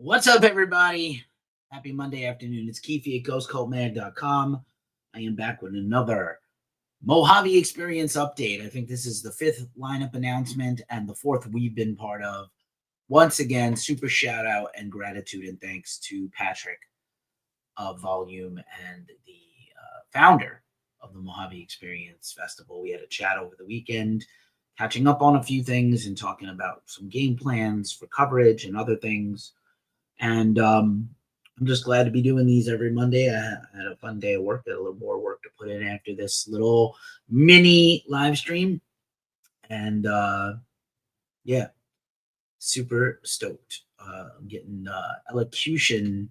What's up, everybody? Happy Monday afternoon. It's Keefy at ghostcultmag.com. I am back with another Mojave Experience update. I think this is the fifth lineup announcement and the fourth we've been part of. Once again, super shout out and gratitude and thanks to Patrick of Volume and the founder of the Mojave Experience Festival. We had a chat over the weekend, catching up on a few things and talking about some game plans for coverage and other things. And I'm just glad to be doing these every Monday. I had a fun day of work, got a little more work to put in after this little mini live stream. And yeah, super stoked. I'm getting elocution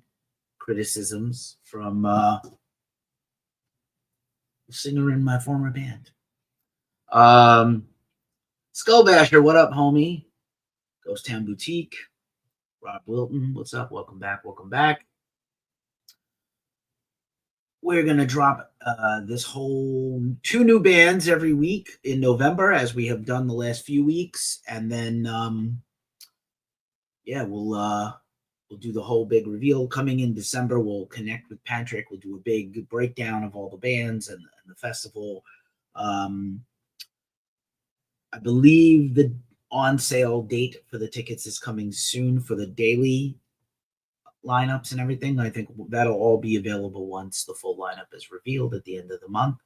criticisms from a singer in my former band. Skullbasher, what up, homie? Ghost Town Boutique. Rob Wilton, what's up? Welcome back. Welcome back. We're going to drop this whole 2 new bands every week in November, as we have done the last few weeks. And then, we'll do the whole big reveal coming in December. We'll connect with Patrick. We'll do a big breakdown of all the bands and the festival. I believe the on-sale date for the tickets is coming soon for the daily lineups and everything. I think that'll all be available once the full lineup is revealed at the end of the month.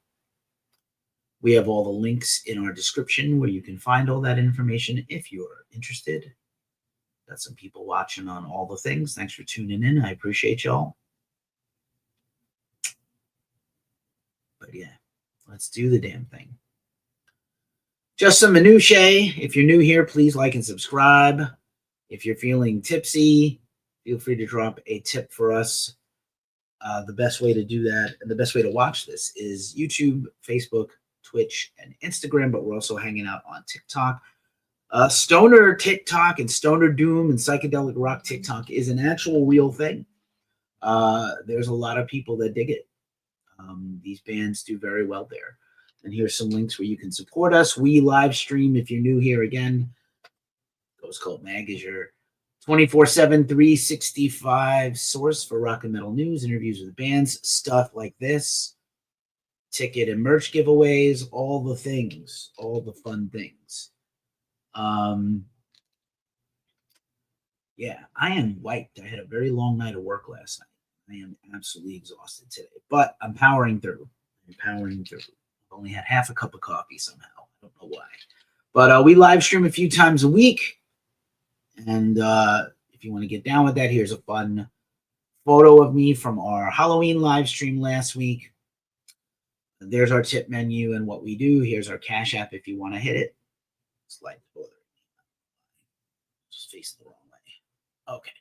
We have all the links in our description where you can find all that information if you're interested. Got some people watching on all the things. Thanks for tuning in. I appreciate y'all. But yeah, let's do the damn thing. Just some minutiae. If you're new here, please like and subscribe. If you're feeling tipsy, feel free to drop a tip for us. The best way to do that and the best way to watch this is YouTube, Facebook, Twitch, and Instagram, but we're also hanging out on TikTok. Stoner TikTok and Stoner Doom and Psychedelic Rock TikTok is an actual real thing. There's a lot of people that dig it. These bands do very well there. And here's some links where you can support us. We live stream if you're new here again. Ghost Cult Mag is your 24/7, 365 source for rock and metal news, interviews with bands, stuff like this, ticket and merch giveaways, all the things, all the fun things. Yeah, I am wiped. I had a very long night of work last night. I am absolutely exhausted today, but I'm powering through. Only had half a cup of coffee somehow. I don't know why. But we live stream a few times a week. And if you want to get down with that, here's a fun photo of me from our Halloween live stream last week. There's our tip menu and what we do. Here's our Cash App if you want to hit it. Slide forward. Just facing the wrong way. Okay.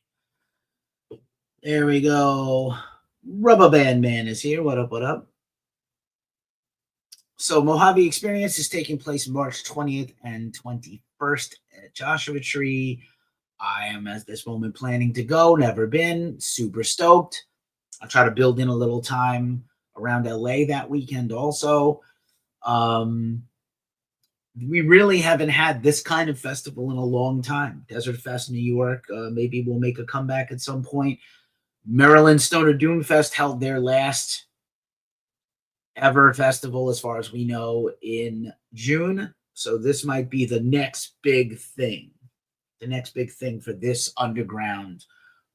There we go. Rubber Band Man is here. What up, what up? So Mojave Experience is taking place March 20th and 21st at Joshua Tree. I am, at this moment, planning to go. Never been. Super stoked. I'll try to build in a little time around LA that weekend also. We really haven't had this kind of festival in a long time. Desert Fest, New York. Maybe we'll make a comeback at some point. Maryland Stoner Doom Fest held their last ever festival, as far as we know, in June. So this might be the next big thing. The next big thing for this underground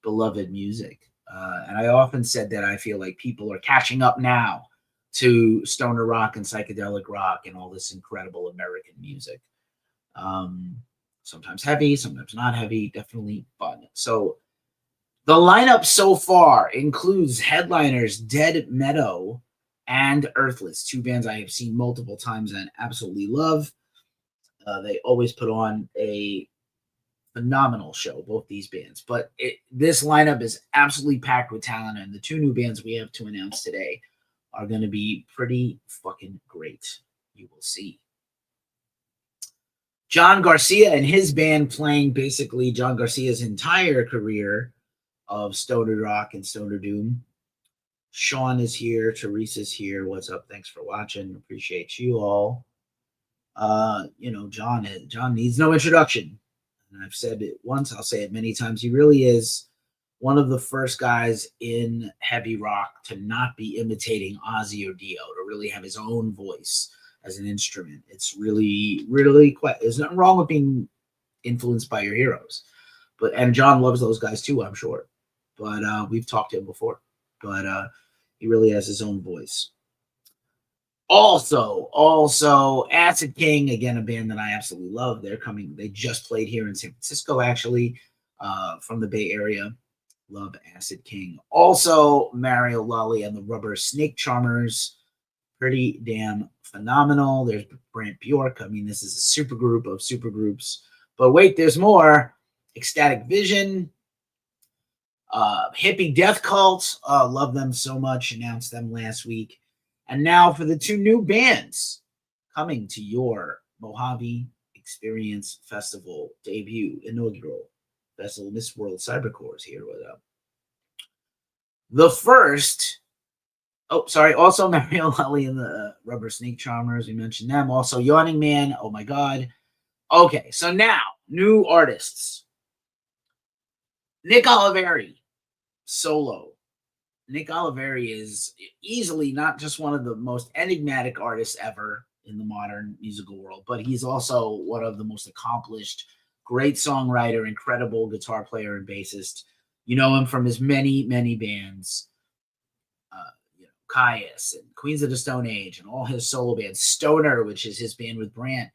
beloved music. And I often said that I feel like people are catching up now to stoner rock and psychedelic rock and all this incredible American music. Sometimes heavy, sometimes not heavy, definitely fun. So the lineup so far includes headliners Dead Meadow and Earthless, 2 bands I have seen multiple times and absolutely love. They always put on a phenomenal show, both these bands. But this lineup is absolutely packed with talent, and the 2 new bands we have to announce today are going to be pretty fucking great. You will see. John Garcia and his band playing basically John Garcia's entire career of stoner rock and stoner doom. Sean is here. Teresa's here. What's up? Thanks for watching. Appreciate you all. John needs no introduction. And I've said it once, I'll say it many times. He really is one of the first guys in heavy rock to not be imitating Ozzy or Dio, to really have his own voice as an instrument. It's really, really quite. There's nothing wrong with being influenced by your heroes, and John loves those guys too, I'm sure. But we've talked to him before. But he really has his own voice. Also, Acid King, again, a band that I absolutely love. They're coming. They just played here in San Francisco, actually, from the Bay Area. Love Acid King. Also, Mario Lalli and the Rubber Snake Charmers. Pretty damn phenomenal. There's Brant Bjork. I mean, this is a super group of super groups. But wait, there's more. Ecstatic Vision. Hippie Death Cult. Love them so much. Announced them last week. And now for the two new bands coming to your Mojave Experience Festival debut, inaugural festival. Miss World Cybercore is here with them. The first, also Mario Lalli and the Rubber Snake Charmers. We mentioned them. Also Yawning Man. Oh my God. Okay, so now new artists. Nick Oliveri, solo. Nick Oliveri is easily not just one of the most enigmatic artists ever in the modern musical world, but he's also one of the most accomplished, great songwriter, incredible guitar player and bassist. You know him from his many, many bands, Caius and Queens of the Stone Age and all his solo bands. Stoner, which is his band with Brant,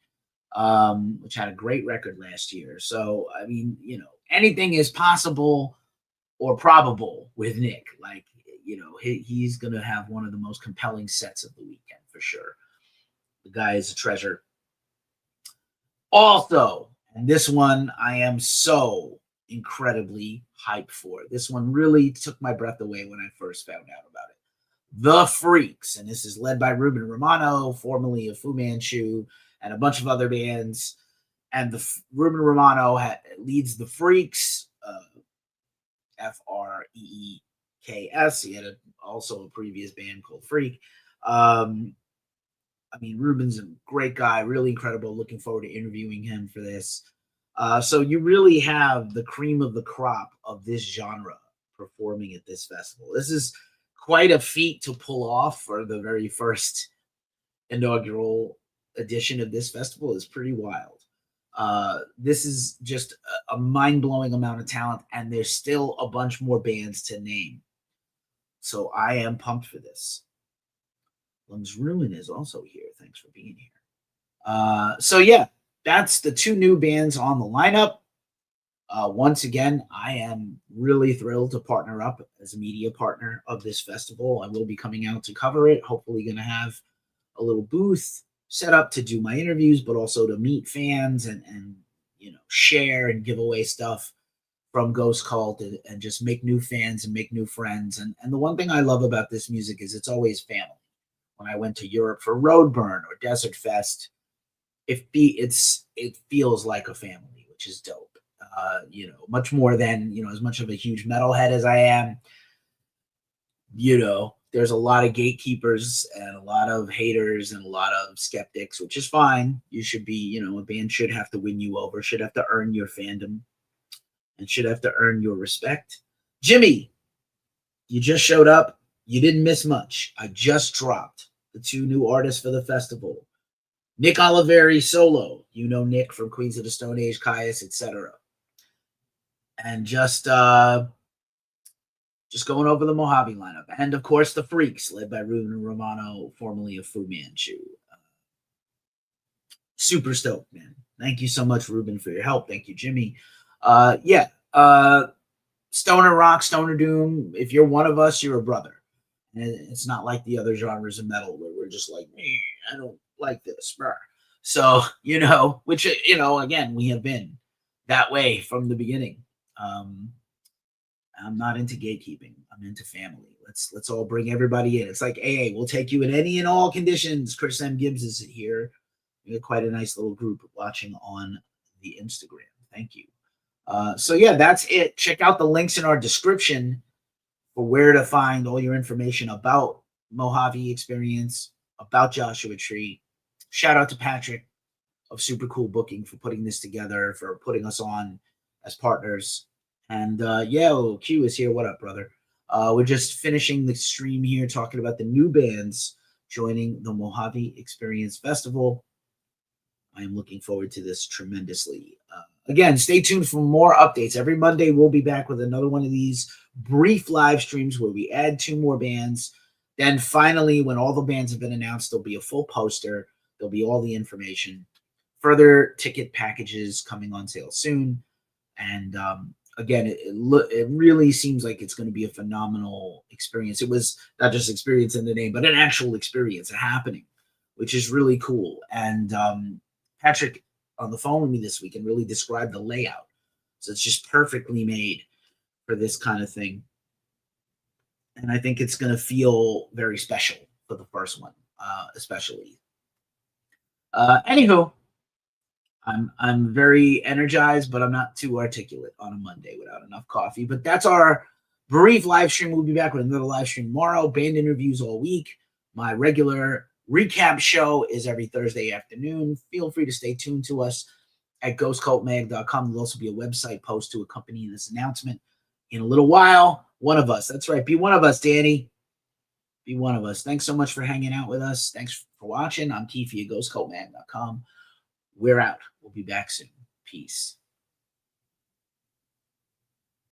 which had a great record last year. So, I mean, anything is possible or probable with Nick. Like, he's going to have one of the most compelling sets of the weekend for sure. The guy is a treasure. Also, and this one I am so incredibly hyped for. This one really took my breath away when I first found out about it. The Freaks, and this is led by Ruben Romano, formerly of Fu Manchu, and a bunch of other bands. And Ruben Romano leads the Freaks, Freeks. He had also a previous band called Freak. I mean, Ruben's a great guy, really incredible. Looking forward to interviewing him for this. So you really have the cream of the crop of this genre performing at this festival. This is quite a feat to pull off for the very first inaugural edition of this festival. Is pretty wild. This is just a mind-blowing amount of talent, and there's still a bunch more bands to name. So I am pumped for this. Lungs Ruin is also here. Thanks for being here. So yeah, that's the two new bands on the lineup. Once again, I am really thrilled to partner up as a media partner of this festival. I will be coming out to cover it. Hopefully going to have a little booth set up to do my interviews, but also to meet fans and share and give away stuff from Ghost Cult and just make new fans and make new friends. And the one thing I love about this music is it's always family. When I went to Europe for Roadburn or Desert Fest, it feels like a family, which is dope. Much more than, as much of a huge metalhead as I am, there's a lot of gatekeepers and a lot of haters and a lot of skeptics, which is fine. You should be, a band should have to win you over, should have to earn your fandom, and should have to earn your respect. Jimmy, you just showed up. You didn't miss much. I just dropped the two new artists for the festival. Nick Oliveri solo. Nick from Queens of the Stone Age, Caius, etc. And just going over the Mojave lineup. And, of course, the Freaks, led by Ruben Romano, formerly of Fu Manchu. Super stoked, man. Thank you so much, Ruben, for your help. Thank you, Jimmy. Stoner rock, stoner doom. If you're one of us, you're a brother. And it's not like the other genres of metal where we're just like, I don't like this. So, which, again, we have been that way from the beginning. I'm not into gatekeeping. I'm into family. Let's all bring everybody in. It's like AA. We'll take you in any and all conditions. Chris M. Gibbs is here. We got quite a nice little group watching on the Instagram. Thank you. So yeah, that's it. Check out the links in our description for where to find all your information about Mojave Experience, about Joshua Tree. Shout out to Patrick of Super Cool Booking for putting this together, for putting us on as partners. And yo, Q is here. What up, brother? We're just finishing the stream here, talking about the new bands joining the Mojave Experience Festival. I am looking forward to this tremendously. Again, stay tuned for more updates. Every Monday, we'll be back with another one of these brief live streams where we add 2 more bands. Then finally, when all the bands have been announced, there'll be a full poster. There'll be all the information. Further ticket packages coming on sale soon. And again, it really seems like it's going to be a phenomenal experience. It was not just experience in the name, but an actual experience, a happening, which is really cool. And Patrick on the phone with me this week and really described the layout. So it's just perfectly made for this kind of thing. And I think it's going to feel very special for the first one, especially. Anywho, I'm very energized, but I'm not too articulate on a Monday without enough coffee. But that's our brief live stream. We'll be back with another live stream tomorrow. Band interviews all week. My regular recap show is every Thursday afternoon. Feel free to stay tuned to us at ghostcultmag.com. There'll also be a website post to accompany this announcement in a little while. One of us. That's right. Be one of us, Danny. Be one of us. Thanks so much for hanging out with us. Thanks for watching. I'm Keefy at ghostcultmag.com. We're out. We'll be back soon. Peace.